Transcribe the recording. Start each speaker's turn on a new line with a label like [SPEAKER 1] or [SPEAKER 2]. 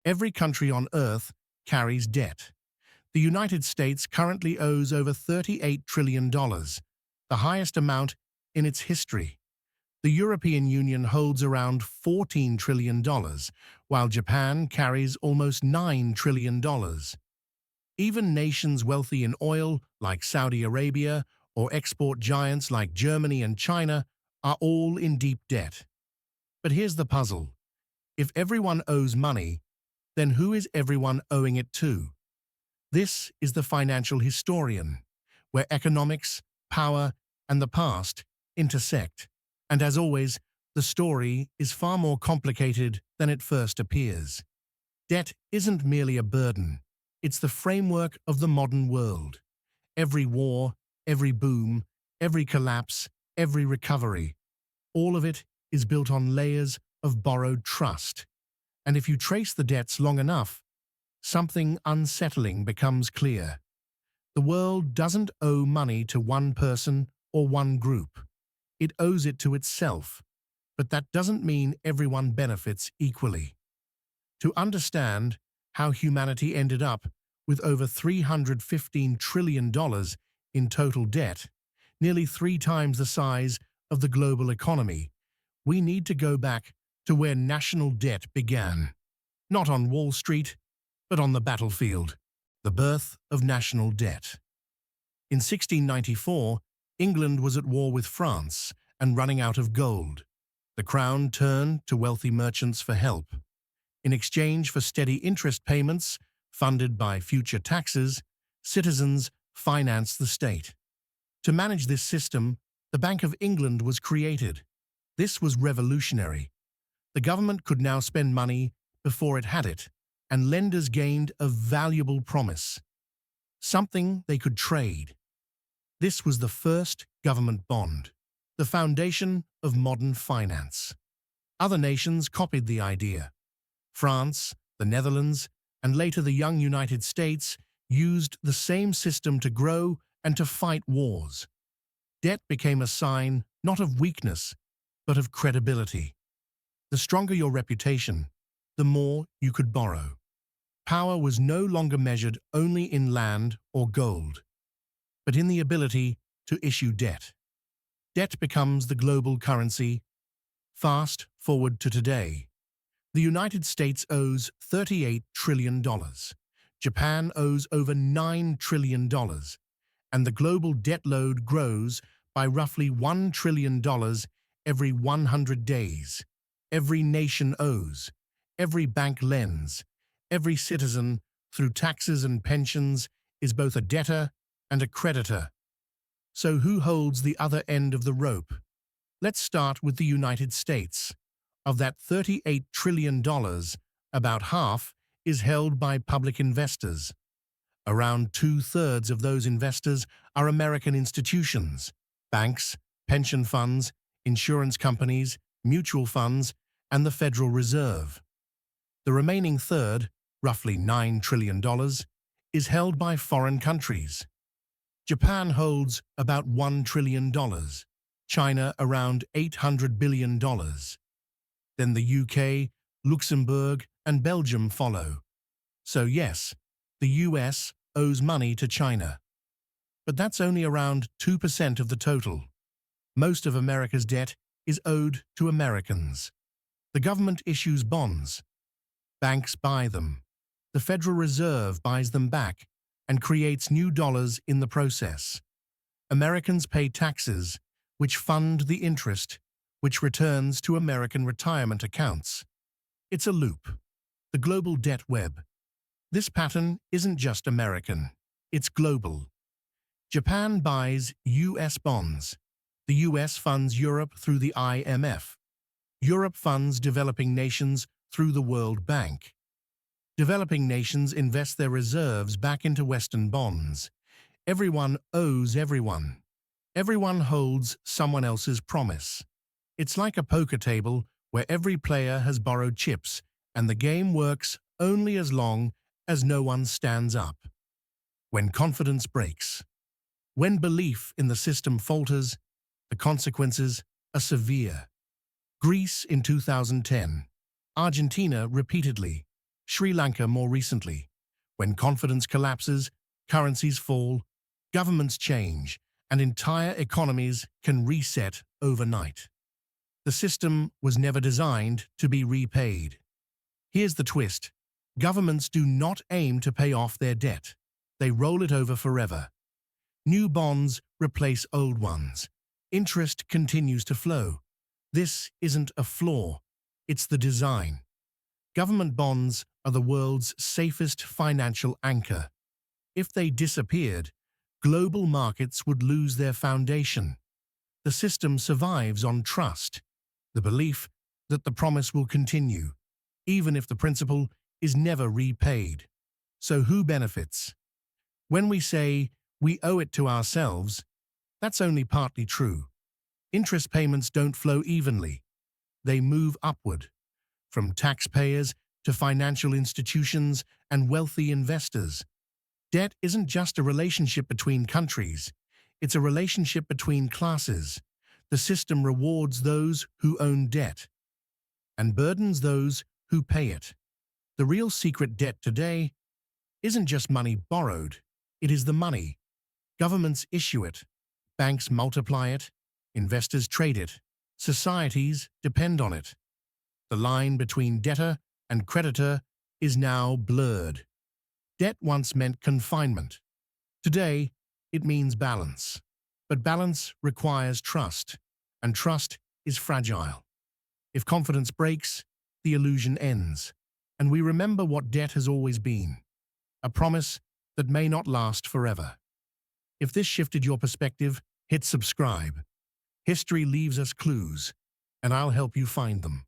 [SPEAKER 1] Every country on Earth carries debt. The United States currently owes over $38 trillion, the highest amount in its history. The European Union holds around $14 trillion, while Japan carries almost $9 trillion. Even nations wealthy in oil, like Saudi Arabia, or export giants like Germany and China, are all in deep debt. But here's the puzzle. If everyone owes money, then who is everyone owing it to? This is the Financial Historian, where economics, power, and the past intersect. And as always, the story is far more complicated than it first appears. Debt isn't merely a burden. It's the framework of the modern world. Every war, every boom, every collapse, every recovery, all of it is built on layers of borrowed trust. And if you trace the debts long enough, something unsettling becomes clear. The world doesn't owe money to one person or one group. It owes it to itself. But that doesn't mean everyone benefits equally. To understand how humanity ended up with over $315 trillion in total debt, nearly 3 times the size of the global economy, we need to go back to where national debt began. Not on Wall Street, but on the battlefield. The birth of national debt. In 1694, England was at war with France and running out of gold. The crown turned to wealthy merchants for help. In exchange for steady interest payments, funded by future taxes, citizens financed the state. To manage this system, the Bank of England was created. This was revolutionary. The government could now spend money before it had it, and lenders gained a valuable promise, something they could trade. This was the first government bond, the foundation of modern finance. Other nations copied the idea. France, the Netherlands, and later the young United States used the same system to grow and to fight wars. Debt became a sign not of weakness, but of credibility. The stronger your reputation, the more you could borrow. Power was no longer measured only in land or gold, but in the ability to issue debt. Debt becomes the global currency. Fast forward to today. The United States owes $38 trillion. Japan owes over $9 trillion. And the global debt load grows by roughly $1 trillion every 100 days. Every nation owes. Every bank lends. Every citizen, through taxes and pensions, is both a debtor and a creditor. So who holds the other end of the rope? Let's start with the United States. Of that $38 trillion, about half is held by public investors. Around 2/3 of those investors are American institutions, banks, pension funds, insurance companies, mutual funds, and the Federal Reserve. The remaining third, roughly $9 trillion, is held by foreign countries. Japan holds about $1 trillion, China around $800 billion. Then the UK, Luxembourg, and Belgium follow. So yes, the US owes money to China. But that's only around 2% of the total. Most of America's debt is owed to Americans. The government issues bonds. Banks buy them. The Federal Reserve buys them back and creates new dollars in the process. Americans pay taxes, which fund the interest, which returns to American retirement accounts. It's a loop. The global debt web. This pattern isn't just American. It's global. Japan buys US bonds. The US funds Europe through the IMF. Europe funds developing nations through the World Bank. Developing nations invest their reserves back into Western bonds. Everyone owes everyone. Everyone holds someone else's promise. It's like a poker table where every player has borrowed chips, and the game works only as long as no one stands up. When confidence breaks, when belief in the system falters, the consequences are severe. Greece in 2010, Argentina repeatedly, Sri Lanka more recently. When confidence collapses, currencies fall, governments change, and entire economies can reset overnight. The system was never designed to be repaid. Here's the twist. Governments do not aim to pay off their debt. They roll it over forever. New bonds replace old ones. Interest continues to flow. This isn't a flaw, it's the design. Government bonds are the world's safest financial anchor. If they disappeared, global markets would lose their foundation. The system survives on trust, the belief that the promise will continue, even if the principal is never repaid. So who benefits? When we say we owe it to ourselves, that's only partly true. Interest payments don't flow evenly. They move upward, from taxpayers to financial institutions and wealthy investors. Debt isn't just a relationship between countries, it's a relationship between classes. The system rewards those who own debt and burdens those who pay it. The real secret debt today isn't just money borrowed, it is the money. Governments issue it, banks multiply it, investors trade it, societies depend on it. The line between debtor and creditor is now blurred. Debt once meant confinement. Today, it means balance. But balance requires trust, and trust is fragile. If confidence breaks, the illusion ends, and we remember what debt has always been, a promise that may not last forever. If this shifted your perspective, hit subscribe. History leaves us clues, and I'll help you find them.